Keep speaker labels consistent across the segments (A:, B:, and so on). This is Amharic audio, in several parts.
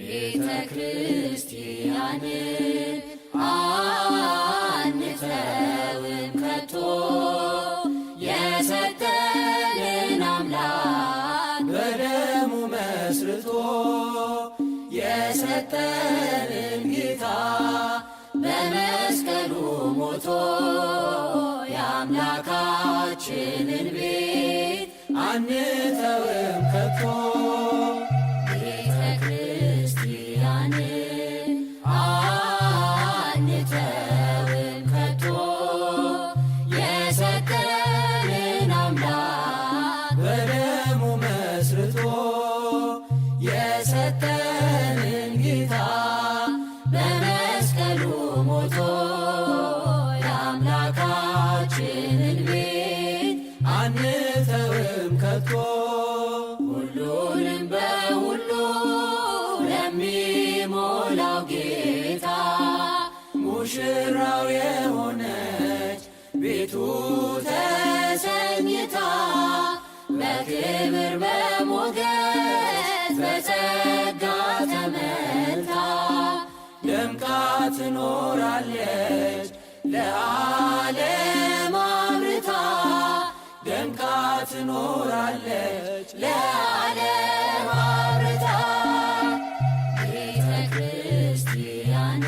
A: ቤተ ክርስቲያን አንተውም ከቶ የሰጠንን አምላክ በደሙ መስርቶ የሰጠንን ጌታ በመስቀሉ ሞቶ የአምላካችንን ቤት አንተውም ከቶ ቤተ ክርስቲያን አንተውም ከቶ የሰጠንን አምላክ በደሙ መስርቶ የሰጠንን ጌታ በመስቀሉ ሞቶ የአምላካችንን ቤት አንተውም ከቶ ሁሉንም በሁሉ ለሚሞላው ጌታ ሙሽራው የሆነች ቤቱ ተሰኝታ በክብር በሞገስ በጸጋ ተመልታ ደምቃ ትኖራለች ለዓለም አብርታ ደምቃ ትኖራለች ለዓለም አብርታ ቤተ ክርስቲያን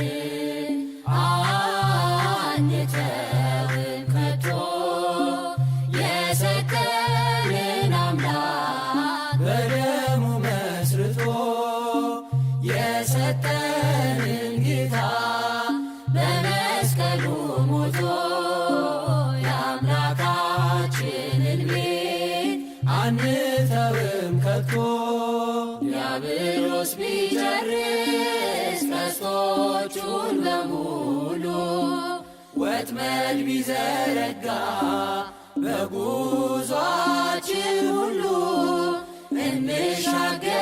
A: አንተውም ከቶ የሰጠንን አምላክ በደሙ መስርቶ የሰጠንን ጌታ በመስቀሉ ሞቶ የአምላካችንን ቤት አንተውም ከቶ ዲያብሎስ ቢጨርስ ቀስቶቹን በሙሉ ወጥመድ ቢዘረጋ በጉዟችን ሁሉ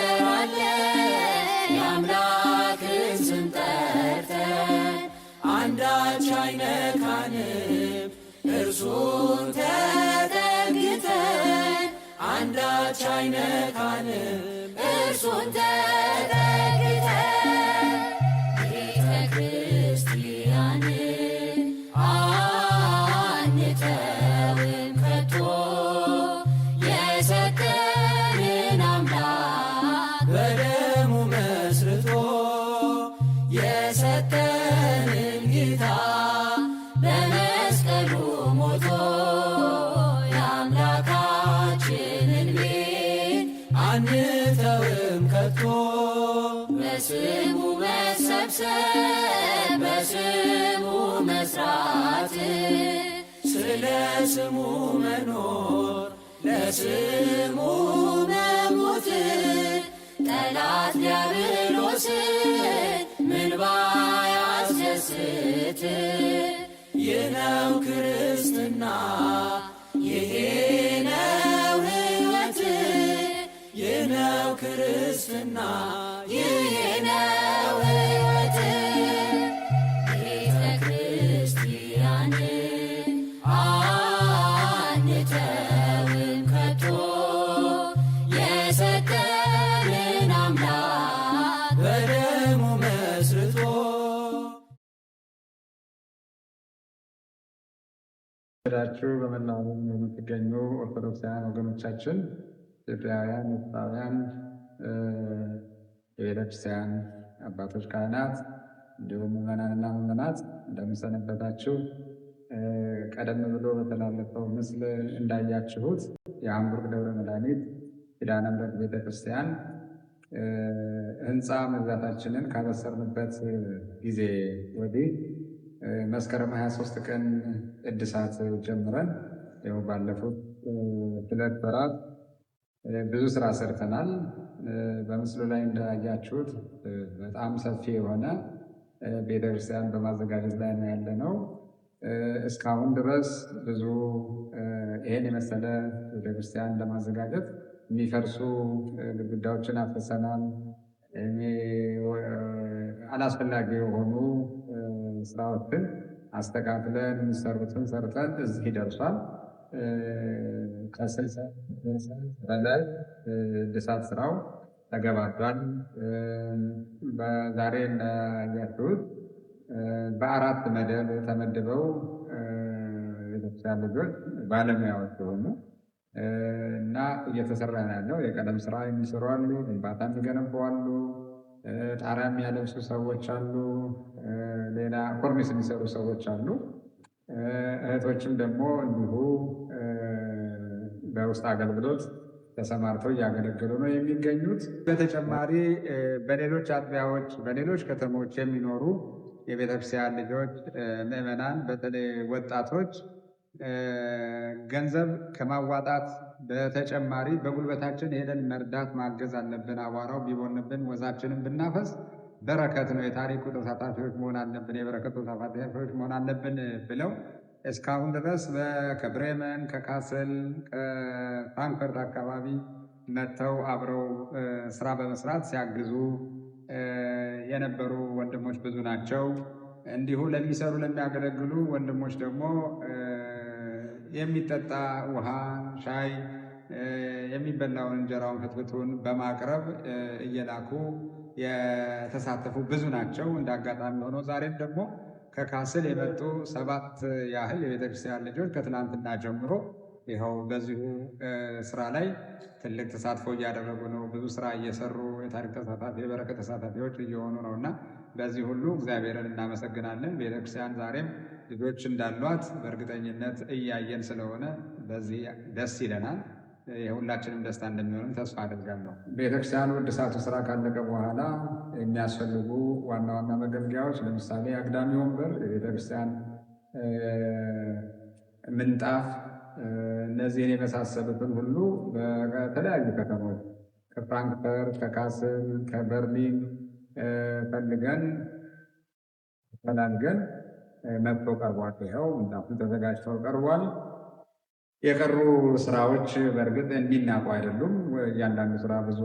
A: እንሻገራለን የአምላክን ስም ጠርተን አንዳች አይነካንም እርሱን ተጠግተን አንዳች አይነካንም እርሱን ተጠግተን ቤተ ክርስቲያን አንተውም ከቶ የሰጠንን አምላክ በደሙ መስርቶ የሰጠንን ጌታ በመስቀሉ ሞቶ የአምላካችንን ቤት አንተውም ከቶ በስሙ መሰብሰብ በስሙ መስራት ስለ ስሙ መኖር ለስሙ መሞት ጠላት ዲያብሎስን ምን ባያስደስት ይህ ነው ክርስትና ይሄ ነው ሕይወት ይህ ነው ክርስትና ይሄ ነው ሕይወት ቤተ ክርስቲያን አንተውም ከቶ የሰጠንን አምላክ በደሙ መስርቶ
B: ዳችሁ በመላው ዓለም የምትገኙ ኦርቶዶክሳውያን ወገኖቻችን ኢትዮጵያውያን፣ ኤርትራውያን፣ የቤተክርስቲያን አባቶች፣ ካህናት እንዲሁም ምዕመናንና ምዕመናት እንደምሰነበታችሁ። ቀደም ብሎ በተላለፈው ምስል እንዳያችሁት የሃምቡርግ ደብረ መድኃኒት ኪዳነ ምሕረት ቤተክርስቲያን ህንፃ መግዛታችንን ካበሰርንበት ጊዜ ወዲህ መስከረም 23 ቀን እድሳት ጀምረን ያው ባለፉት 2 ወራት ብዙ ስራ ሰርተናል። በምስሉ ላይ እንዳያችሁት በጣም ሰፊ የሆነ ቤተክርስቲያን በማዘጋጀት ላይ ነው ያለነው። እስካሁን ድረስ ብዙ ይሄን የመሰለ ቤተክርስቲያን ለማዘጋጀት የሚፈርሱ ግድግዳዎችን አፍርሰናል። አላስፈላጊ የሆኑ ስራዎችን አስተካክለን የሚሰሩትን ሰርተን እዚህ ደርሷል። ከ60 በላይ እድሳት ስራው ተገባዷል። በዛሬ እንዳያችሁት በአራት መደብ ተመድበው ቤተክርስቲያን ልጆች ባለሙያዎች የሆኑ እና እየተሰራ ነው ያለው። የቀለም ስራ የሚሰሩ አሉ፣ ግንባታ የሚገነቡ አሉ፣ ጣሪያ የሚያለብሱ ሰዎች አሉ፣ ሌላ ኮርኒስ የሚሰሩ ሰዎች አሉ። እህቶችም ደግሞ እንዲሁ በውስጥ አገልግሎት ተሰማርተው እያገለገሉ ነው የሚገኙት። በተጨማሪ በሌሎች አጥቢያዎች፣ በሌሎች ከተሞች የሚኖሩ የቤተክርስቲያን ልጆች ምዕመናን፣ በተለይ ወጣቶች ገንዘብ ከማዋጣት በተጨማሪ በጉልበታችን ሄደን መርዳት ማገዝ አለብን። አቧራው ቢቦንብን ወዛችንን ብናፈስ በረከት ነው፣ የታሪኩ ተሳታፊዎች መሆን አለብን፣ የበረከቱ ተሳታፊዎች መሆን አለብን ብለው እስካሁን ድረስ ከብሬመን፣ ከካስል፣ ከፍራንክፈርት አካባቢ መጥተው አብረው ስራ በመስራት ሲያግዙ የነበሩ ወንድሞች ብዙ ናቸው። እንዲሁ ለሚሰሩ ለሚያገለግሉ ወንድሞች ደግሞ የሚጠጣ ውሃ፣ ሻይ፣ የሚበላውን እንጀራውን ፍትፍቱን በማቅረብ እየላኩ የተሳተፉ ብዙ ናቸው። እንደ አጋጣሚ ሆኖ ዛሬም ደግሞ ከካስል የመጡ 7 ያህል የቤተክርስቲያን ልጆች ከትናንትና ጀምሮ ይኸው በዚሁ ስራ ላይ ትልቅ ተሳትፎ እያደረጉ ነው። ብዙ ስራ እየሰሩ የታሪክ ተሳታፊ የበረከት ተሳታፊዎች እየሆኑ ነው እና በዚህ ሁሉ እግዚአብሔርን እናመሰግናለን። ቤተክርስቲያን ዛሬም ልጆች እንዳሏት በእርግጠኝነት እያየን ስለሆነ በዚህ ደስ ይለናል። የሁላችንም ደስታ እንደሚሆንም ተስፋ አድርጋለሁ። ቤተክርስቲያኑ እድሳቱ ስራ ካለቀ በኋላ የሚያስፈልጉ ዋና ዋና መገልገያዎች ለምሳሌ አግዳሚ ወንበር፣ የቤተክርስቲያን ምንጣፍ፣ እነዚህን የመሳሰሉትን ሁሉ በተለያዩ ከተሞች ከፍራንክፈርት፣ ከካስል፣ ከበርሊን ፈልገን ፈላልገን መጥቶ ቀርቧል። ይኸው ምንጣፉ ተዘጋጅተው ቀርቧል። የቀሩ ስራዎች በእርግጥ የሚናቁ አይደሉም። እያንዳንዱ ስራ ብዙ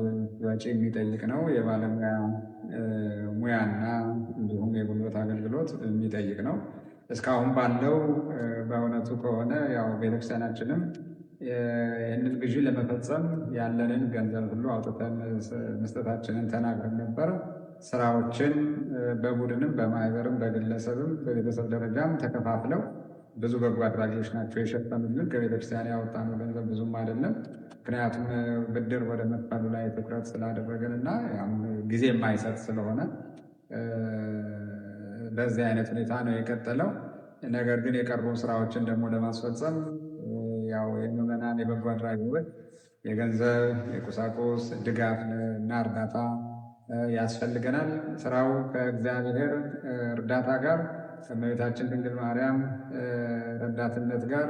B: ወጪ የሚጠይቅ ነው። የባለሙያ ሙያና እንዲሁም የጉልበት አገልግሎት የሚጠይቅ ነው። እስካሁን ባለው በእውነቱ ከሆነ ያው ቤተክርስቲያናችንም ይህንን ግዢ ለመፈጸም ያለንን ገንዘብ ሁሉ አውጥተን መስጠታችንን ተናግረን ነበር። ስራዎችን በቡድንም በማህበርም በግለሰብም በቤተሰብ ደረጃም ተከፋፍለው ብዙ በጎ አድራጊዎች ናቸው የሸፈኑልን። ከቤተክርስቲያን ያወጣነው ገንዘብ ብዙም አይደለም። ምክንያቱም ብድር ወደ መክፈሉ ላይ ትኩረት ስላደረግን እና ጊዜ የማይሰጥ ስለሆነ በዚህ አይነት ሁኔታ ነው የቀጠለው። ነገር ግን የቀሩ ስራዎችን ደግሞ ለማስፈጸም ያው የምዕመናን የበጎ አድራጊዎች የገንዘብ የቁሳቁስ ድጋፍ እና እርዳታ ያስፈልገናል። ስራው ከእግዚአብሔር እርዳታ ጋር ከእመቤታችን ድንግል ማርያም ረዳትነት ጋር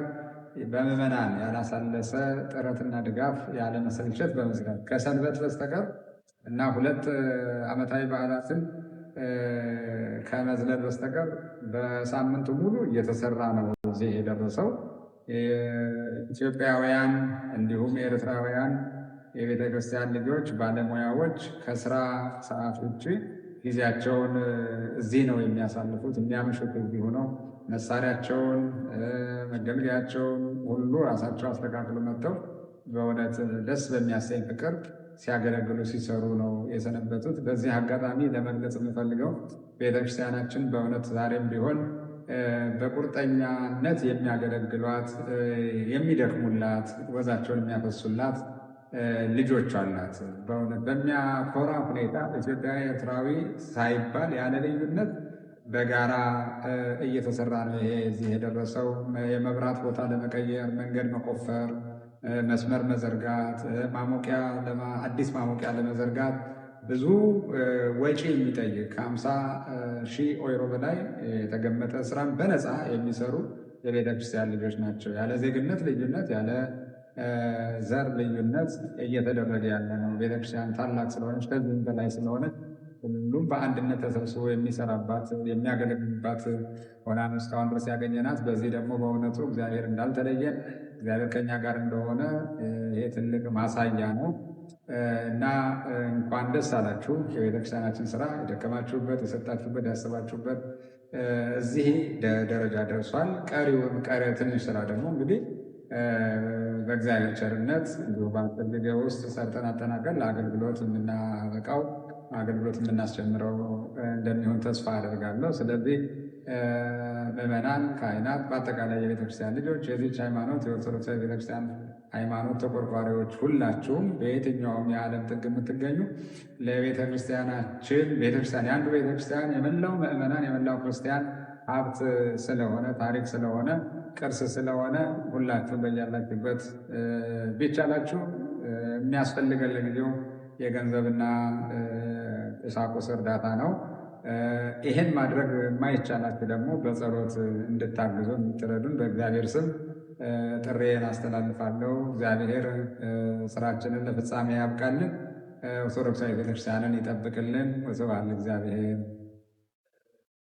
B: በምዕመናን ያላሳለሰ ጥረትና ድጋፍ ያለመሰልቸት በመስራት ከሰንበት በስተቀር እና 2 ዓመታዊ በዓላትን ከመዝለል በስተቀር በሳምንቱ ሙሉ እየተሰራ ነው እዚህ የደረሰው። ኢትዮጵያውያን እንዲሁም ኤርትራውያን የቤተ ክርስቲያን ልጆች ባለሙያዎች ከስራ ሰዓት ውጭ ጊዜያቸውን እዚህ ነው የሚያሳልፉት። የሚያመሹት እዚሁ ነው። መሳሪያቸውን መገልገያቸውን ሁሉ ራሳቸው አስተካክሎ መጥተው በእውነት ደስ በሚያሰኝ ፍቅር ሲያገለግሉ ሲሰሩ ነው የሰነበቱት። በዚህ አጋጣሚ ለመግለጽ የምፈልገው ቤተክርስቲያናችን በእውነት ዛሬም ቢሆን በቁርጠኛነት የሚያገለግሏት የሚደክሙላት ወዛቸውን የሚያፈሱላት ልጆች አላት። በእውነት በሚያኮራ ሁኔታ ኢትዮጵያዊ ኤርትራዊ ሳይባል ያለ ልዩነት በጋራ እየተሰራ ነው ይሄ እዚህ የደረሰው። የመብራት ቦታ ለመቀየር መንገድ መቆፈር፣ መስመር መዘርጋት፣ አዲስ ማሞቂያ ለመዘርጋት ብዙ ወጪ የሚጠይቅ ከ50,000 ዩሮ በላይ የተገመተ ስራን በነፃ የሚሰሩ የቤተክርስቲያን ልጆች ናቸው። ያለ ዜግነት ልዩነት ያለ ዘር ልዩነት እየተደረገ ያለ ነው። ቤተክርስቲያን ታላቅ ስለሆነች ከዚህም በላይ ስለሆነች ሁሉም በአንድነት ተሰብስቦ የሚሰራባት የሚያገለግልባት ሆና ነው እስካሁን ድረስ ያገኘናት። በዚህ ደግሞ በእውነቱ እግዚአብሔር እንዳልተለየን እግዚአብሔር ከኛ ጋር እንደሆነ ይሄ ትልቅ ማሳያ ነው እና እንኳን ደስ አላችሁ። የቤተክርስቲያናችን ስራ የደከማችሁበት፣ የሰጣችሁበት፣ ያሰባችሁበት እዚህ ደረጃ ደርሷል። ቀሪ ትንሽ ስራ ደግሞ እንግዲህ በእግዚአብሔር ቸርነት እንዲሁ በአጭር ጊዜ ውስጥ ሰርተን አጠናቀን ለአገልግሎት የምናበቃው አገልግሎት የምናስጀምረው እንደሚሆን ተስፋ አደርጋለሁ። ስለዚህ ምዕመናን፣ ካህናት፣ በአጠቃላይ የቤተክርስቲያን ልጆች፣ የዚች ሃይማኖት የኦርቶዶክሳዊ ቤተክርስቲያን ሃይማኖት ተቆርቋሪዎች ሁላችሁም በየትኛውም የዓለም ጥግ የምትገኙ ለቤተክርስቲያናችን ቤተክርስቲያን የአንዱ ቤተክርስቲያን የመላው ምዕመናን የመላው ክርስቲያን ሀብት ስለሆነ ታሪክ ስለሆነ ቅርስ ስለሆነ ሁላችሁም በያላችሁበት ቢቻላችሁ የሚያስፈልገን ለጊዜው የገንዘብና ቁሳቁስ እርዳታ ነው። ይህን ማድረግ የማይቻላችሁ ደግሞ በጸሎት እንድታግዙ እንድትረዱን በእግዚአብሔር ስም ጥሬን አስተላልፋለሁ። እግዚአብሔር ስራችንን ለፍጻሜ ያብቃልን፣ ኦርቶዶክሳዊ ቤተክርስቲያንን ይጠብቅልን። ወስብሐት ለእግዚአብሔር።